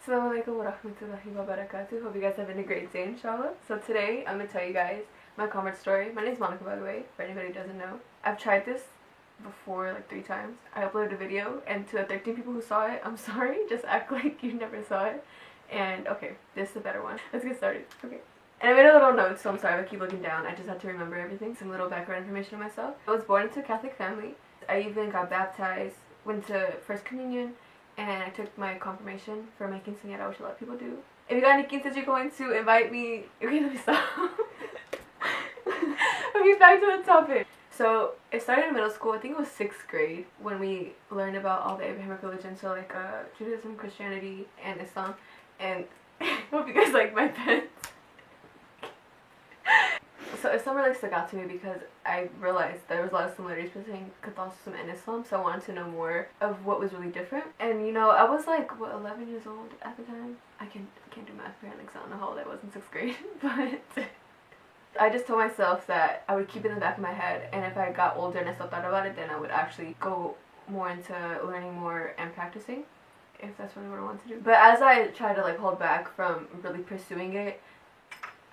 Assalamualaikum warahmatullahi wabarakatuh. Hope you guys have been a great day, inshallah. So today, I'm going to tell you guys my convert story. My name is Monica, by the way, for anybody who doesn't know. I've tried this before like 3 times. I uploaded a video, and to the 13 people who saw it, I'm sorry. Just act like you never saw it. And okay, this is the better one. Let's get started. Okay. And I made a little note, so I'm sorry if I keep looking down. I just had to remember everything. Some little background information on myself. I was born into a Catholic family. I even got baptized, went to First Communion, and I took my confirmation for my quinceañera, which a lot of people do. If you got any quinces you're going to invite me, okay, let me stop. Okay, back to the topic. So it started in middle school. I think it was 6th grade when we learned about all the Abrahamic religions, so like Judaism, Christianity, and Islam. And I hope you guys like my pens. So Islam really stuck out to me because I realized there was a lot of similarities between Catholicism and Islam, so I wanted to know more of what was really different. And you know, I was like, what, 11 years old at the time? I can't do math apparently because I don't know how old I was in 6th grade, but I just told myself that I would keep it in the back of my head, and if I got older and I still thought about it, then I would actually go more into learning more and practicing, if that's really what I want to do. But as I tried to like hold back from really pursuing it,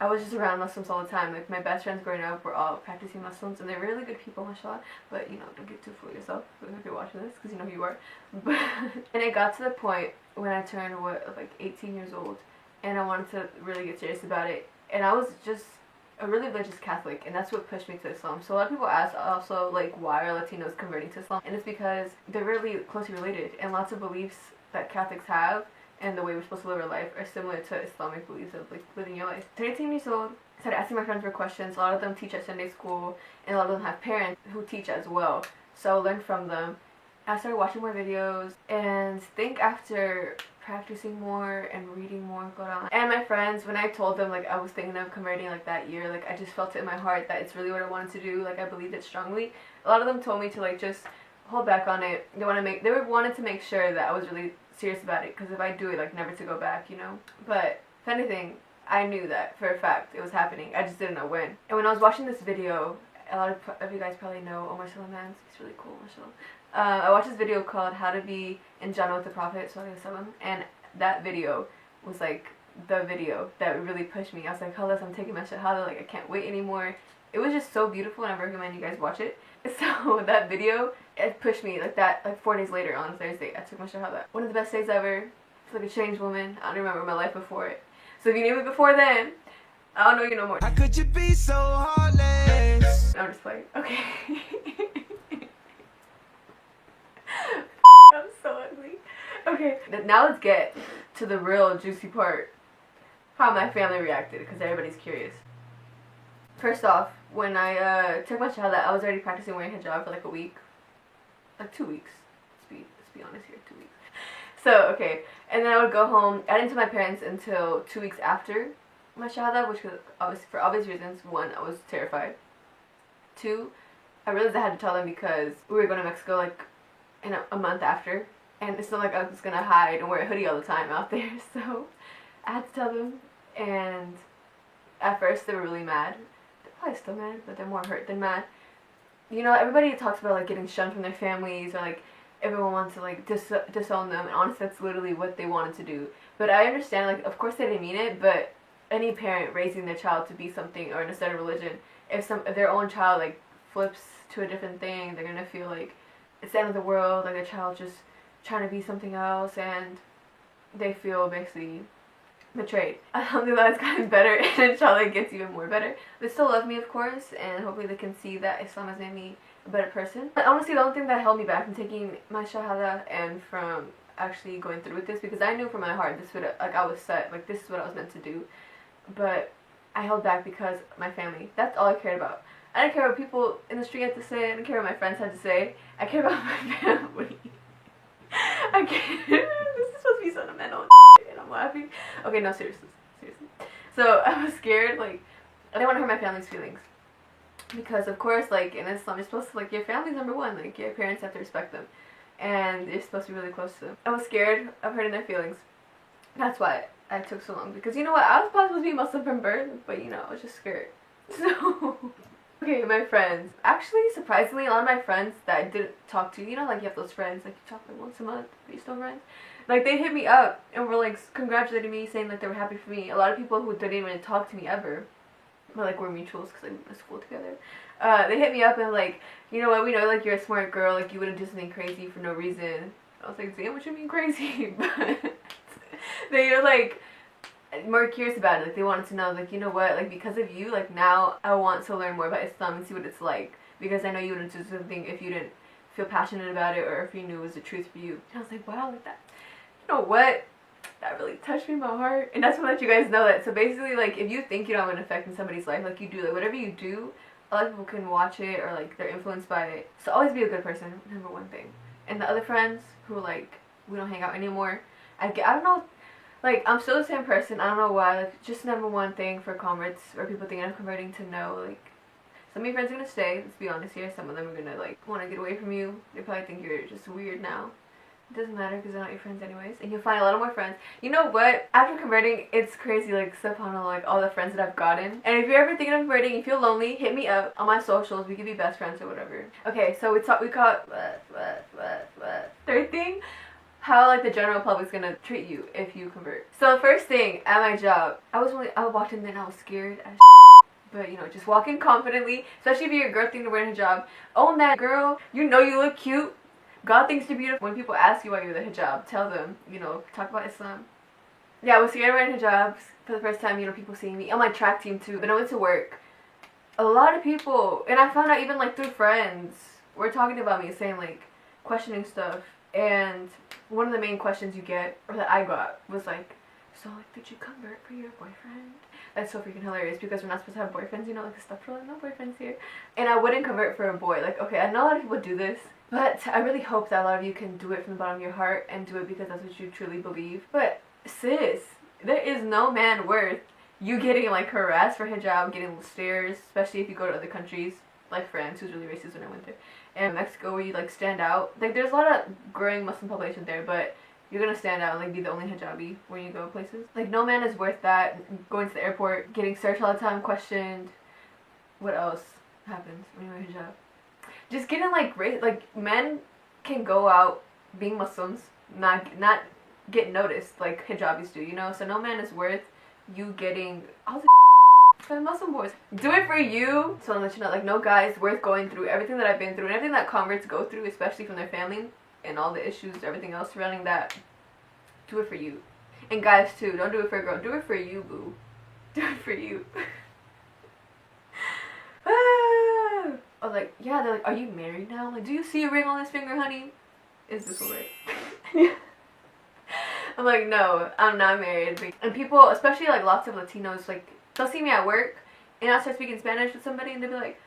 I was just around Muslims all the time. Like my best friends growing up were all practicing Muslims, and they're really good people, mashallah. But you know, don't get too full of yourself if you're watching this, because you know who you are. But and it got to the point when I turned like 18 years old, and I wanted to really get serious about it. And I was just a really religious Catholic, and that's what pushed me to Islam. So a lot of people ask also like, why are Latinos converting to Islam? And it's because they're really closely related, and lots of beliefs that Catholics have and the way we're supposed to live our life are similar to Islamic beliefs of like living your life. 18 years old, I started asking my friends for questions. A lot of them teach at Sunday school, and a lot of them have parents who teach as well. So I learned from them. I started watching more videos, and think after practicing more and reading more Quran. And my friends, when I told them like I was thinking of converting like that year, like I just felt it in my heart that it's really what I wanted to do. Like I believed it strongly. A lot of them told me to like just hold back on it. They wanted to make sure that I was really serious about it, because if I do it, like never to go back, you know. But if anything, I knew that for a fact it was happening. I just didn't know when. And when I was watching this video, a lot of you guys probably know Omar Salamans. He's really cool, mashallah. I watched this video called How to Be in Jannah with the Prophet, and that video was like the video that really pushed me. I was like, Khalas, I'm taking my shahadah, like I can't wait anymore. It was just so beautiful, and I recommend you guys watch it. So that video, it pushed me like that. Like 4 days later on Thursday, I took my shahada. One of the best days ever. I feel like a changed woman. I don't remember my life before it. So if you knew me before then, I don't know you no more. How could you be so heartless? No, I'm just playing. Okay. I'm so ugly. Okay, now let's get to the real juicy part. How my family reacted, because everybody's curious. First off, when I took my shahada, I was already practicing wearing hijab for like a week. Like 2 weeks. Let's be honest here, 2 weeks. So, okay. And then I would go home. I didn't tell my parents until 2 weeks after my shahada, which was obviously for obvious reasons. 1, I was terrified. 2, I realized I had to tell them because we were going to Mexico like in a month after. And it's not like I was going to hide and wear a hoodie all the time out there. So, I had to tell them. And at first, they were really mad. Probably still mad, but they're more hurt than mad. You know, everybody talks about like getting shunned from their families, or like everyone wants to like disown them, and honestly that's literally what they wanted to do. But I understand, like of course they didn't mean it, but any parent raising their child to be something or in a certain religion, if their own child like flips to a different thing, they're gonna feel like it's the end of the world, like their child just trying to be something else, and they feel basically betrayed. Alhamdulillah, it's gotten better, and inshallah it gets even more better. They still love me, of course, and hopefully they can see that Islam has made me a better person. But honestly, the only thing that held me back from taking my shahada and from actually going through with this, because I knew from my heart this would, like I was set, like this is what I was meant to do, but I held back because my family. That's all I cared about. I didn't care what people in the street had to say. I didn't care what my friends had to say. I cared about my family. I can't. This is supposed to be sentimental. And I'm laughing. Okay, no, seriously. So I was scared, like, I didn't want to hurt my family's feelings. Because, of course, like, in Islam, you're supposed to, like, your family's number one. Like, your parents have to respect them. And you're supposed to be really close to them. I was scared of hurting their feelings. That's why I took so long. Because, you know what, I was supposed to be Muslim from birth, but, you know, I was just scared. So, okay, my friends. Actually, surprisingly, a lot of my friends that I didn't talk to, you know, like, you have those friends, like, you talk like once a month, but you're still friends. Like, they hit me up and were like congratulating me, saying like they were happy for me. A lot of people who didn't even talk to me ever, but like we're mutuals because we went to school together. They hit me up and like, you know what, we know like you're a smart girl, like you wouldn't do something crazy for no reason. I was like, damn, what you mean crazy? But they were like more curious about it. Like they wanted to know, like, you know what, like because of you, like now I want to learn more about Islam and see what it's like, because I know you wouldn't do something if you didn't feel passionate about it or if you knew it was the truth for you. And I was like, wow, like that. You know what? That really touched me in my heart. And that's what let you guys know that. So basically, like, if you think you don't have an effect in somebody's life, like you do, like whatever you do, a lot of people can watch it or like they're influenced by it. So always be a good person, number one thing. And the other friends who like, we don't hang out anymore, I don't know, like I'm still the same person, I don't know why, like just number one thing for converts or people thinking of converting to know, like some of your friends are gonna stay, let's be honest here, some of them are gonna like want to get away from you, they probably think you're just weird now. It doesn't matter because they're not your friends anyways, and you'll find a lot of more friends. You know what? After converting, it's crazy, like, subhanAllah, like, all the friends that I've gotten. And if you're ever thinking of converting, you feel lonely, hit me up on my socials. We could be best friends or whatever. Okay, so we caught, third thing, how, like, the general public's gonna treat you if you convert. So, first thing, at my job, I walked in there and I was scared as but, you know, just walk in confidently, especially if you're a girl thinking to wear a hijab. Own that, girl. You know you look cute. God thinks you're beautiful. When people ask you why you're the hijab, tell them, you know, talk about Islam. Yeah, I was scared wearing hijabs for the first time, you know, people seeing me. On my track team too. But I went to work. A lot of people, and I found out even like through friends, were talking about me, saying like, questioning stuff. And one of the main questions you get, or that I got, was like, so like, did you convert for your boyfriend? That's so freaking hilarious because we're not supposed to have boyfriends, you know, like the stuff for like, no boyfriends here. And I wouldn't convert for a boy. Like, okay, I know a lot of people do this, but I really hope that a lot of you can do it from the bottom of your heart and do it because that's what you truly believe. But sis, there is no man worth you getting like harassed for hijab, getting stares, especially if you go to other countries like France, who's really racist when I went there, and Mexico where you like stand out. Like there's a lot of growing Muslim population there, but you're gonna stand out and like be the only hijabi when you go places. Like no man is worth that. Going to the airport, getting searched all the time, questioned. What else happens when you wear hijab? Just getting like men can go out being Muslims, not get noticed like hijabis do, you know. So no man is worth you getting all the for the Muslim boys. Do it for you. So I'll let you know, like no guy is worth going through everything that I've been through and everything that converts go through, especially from their family and all the issues, everything else surrounding that. Do it for you. And guys too, don't do it for a girl. Do it for you, boo. Do it for you. I was like, yeah, they're like, are you married now? I'm like, do you see a ring on this finger, honey? Is this all right? I'm like, no, I'm not married. And people, especially like lots of Latinos, like, they'll see me at work and I'll start speaking Spanish with somebody and they'll be like,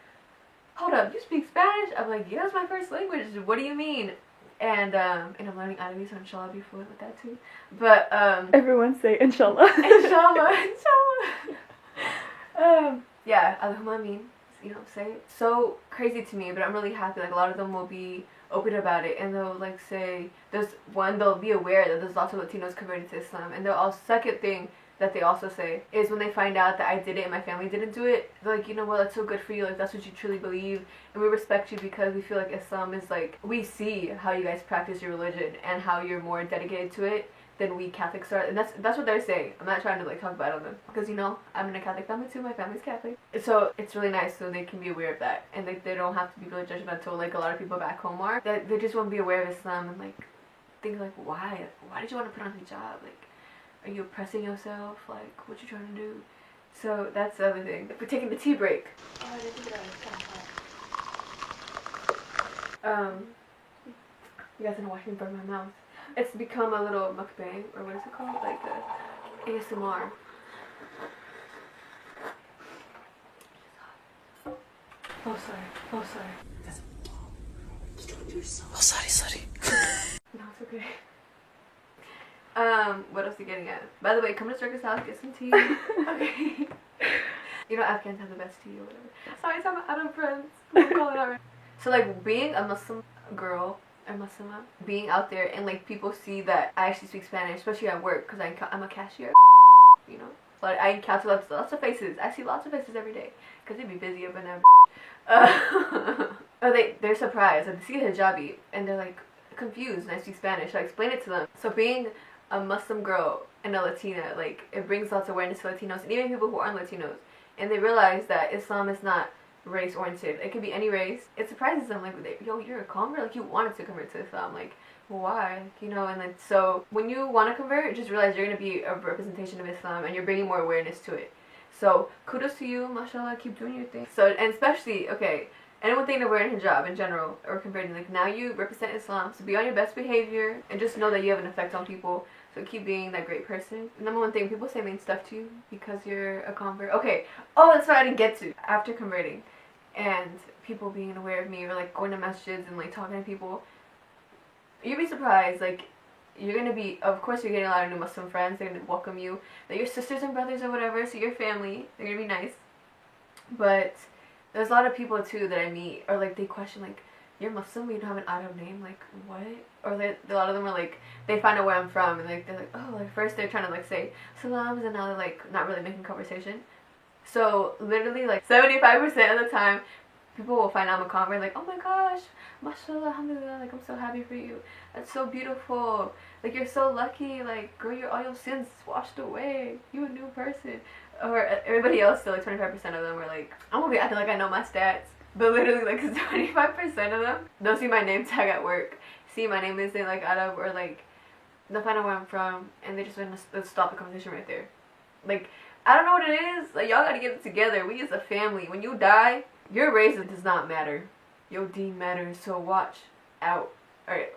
hold up, you speak Spanish? I'm like, yeah, it's my first language. What do you mean? And I'm learning Arabic, so inshallah I'll be fluent with that too. But everyone say inshallah. Inshallah, inshallah. Yeah, Allahumma ameen. You know, say it. So crazy to me, but I'm really happy. Like a lot of them will be open about it, and they'll like say they'll be aware that there's lots of Latinos converting to Islam, and they'll also, second thing that they also say is when they find out that I did it and my family didn't do it, they're like, you know what, that's so good for you, like that's what you truly believe, and we respect you because we feel like Islam is like, we see how you guys practice your religion and how you're more dedicated to it than we Catholics are, and that's what they're saying. I'm not trying to like talk bad on them because, you know, I'm in a Catholic family too, my family's Catholic, so it's really nice so they can be aware of that, and like they don't have to be really judgmental like a lot of people back home are, that they just want to be aware of Islam and like think like, why did you want to put on hijab, like are you oppressing yourself, like what you trying to do? So that's the other thing. We're taking the tea break. Oh, I didn't think that was you guys gonna watch me burn my mouth. It's become a little mukbang, or what is it called? Like a ASMR. Oh sorry. Oh sorry. Oh sorry. No, it's okay. What else are you getting at? By the way, come to Circus House, get some tea. Okay. You know, Afghans have the best tea or whatever. Sorry, I'm out of friends. I'm calling out right. So like being a Muslim girl, or Muslima, being out there and like people see that I actually speak Spanish, especially at work, because I'm a cashier, you know. But I encounter lots of faces. I see lots of faces every day, because they'd be busy up in there. Oh, they're surprised. Like, they see a hijabi, and they're like, confused and I speak Spanish. I explain it to them. So being a Muslim girl and a Latina, like, it brings lots of awareness to Latinos and even people who aren't Latinos. And they realize that Islam is not race oriented. It could be any race. It surprises them, like, yo, you're a convert? Like, you wanted to convert to Islam. Like, well, why? You know, and then so when you want to convert, just realize you're going to be a representation of Islam and you're bringing more awareness to it. So kudos to you, mashallah, keep doing your thing. So, and especially, okay, anyone thinking of wearing hijab in general or converting, like, now you represent Islam, so be on your best behavior and just know that you have an effect on people. So keep being that great person. Number one thing, people say mean stuff to you because you're a convert. Okay, oh, that's what I didn't get to. After converting and people being aware of me or like going to masjids and like talking to people, you'd be surprised, like, you're gonna be, of course you're getting a lot of new Muslim friends, they're gonna welcome you, they're your sisters and brothers or whatever, so your family, they're gonna be nice. But there's a lot of people too that I meet, or like they question, like, you're Muslim but you don't have an Arab name, like, what? Or a lot of them are like, they find out where I'm from and like they're like, oh, like first they're trying to like say salams and now they're like not really making conversation. So literally like 75% of the time people will find out I'm a convert, like, oh my gosh, mashallah, alhamdulillah, like, I'm so happy for you, that's so beautiful, like, you're so lucky, like, girl, all your sins washed away, you a new person. Or everybody else still, like 25% of them are like, I'm gonna be acting like I know my stats, but literally like 25% of them don't see my name tag at work, see my name isn't like Arab, or like they'll find out where I'm from and they just want to stop the conversation right there. Like, I don't know what it is, like, y'all gotta get it together. We as a family, when you die, your race does not matter, your deen matters, so watch out. Alright,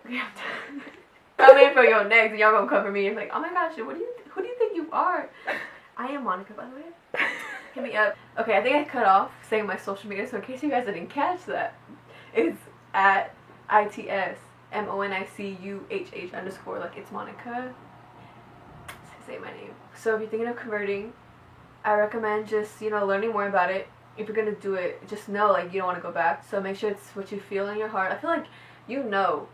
I'm in for your next and y'all gonna come for me and be like, oh my gosh, who do you think you are? I am Monica, by the way. Hit me up. Okay, I think I cut off saying my social media, so in case you guys didn't catch that, it's at ITSMONICUHH_ like it's Monica. Say my name. So if you're thinking of converting, I recommend just, you know, learning more about it. If you're gonna do it, just know, like, you don't want to go back. So make sure it's what you feel in your heart. I feel like you know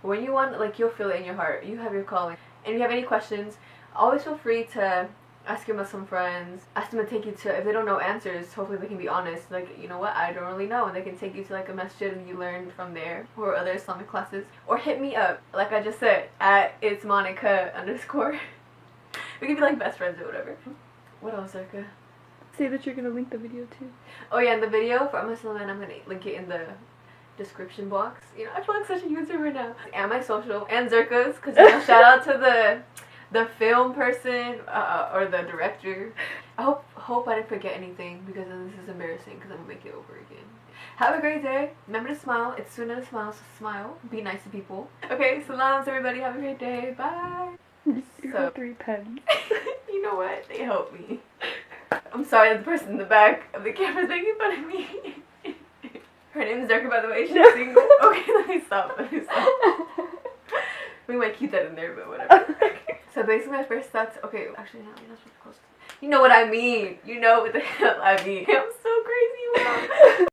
when you want, like, you'll feel it in your heart. You have your calling. And if you have any questions, always feel free to ask your Muslim friends, ask them to take you to, if they don't know answers, hopefully they can be honest, like, you know what, I don't really know, and they can take you to like a masjid and you learn from there, or other Islamic classes, or hit me up, like I just said, at it's Monica _ we can be like best friends or whatever. What else, Zerka? Say that you're gonna link the video too. Oh yeah, in the video for Muslim, and I'm gonna link it in the description box. You know, I feel like such a YouTuber now. And my social, and Zerka's, because, you know, shout out to the film person, or the director. I hope I didn't forget anything, because then this is embarrassing, because I'm gonna make it over again. Have a great day. Remember to smile. It's Sunnah to smile, so smile. Be nice to people. Okay, salams everybody. Have a great day. Bye. You have 3 pens. You know what? They help me. I'm sorry that the person in the back of the camera is making fun of me. Her name is Zerka, by the way. She's single. Okay, let me stop. We might keep that in there, but whatever. So basically my first thoughts, okay, actually no, you're not supposed to close. You know what I mean. You know what the hell I mean. I'm so crazy.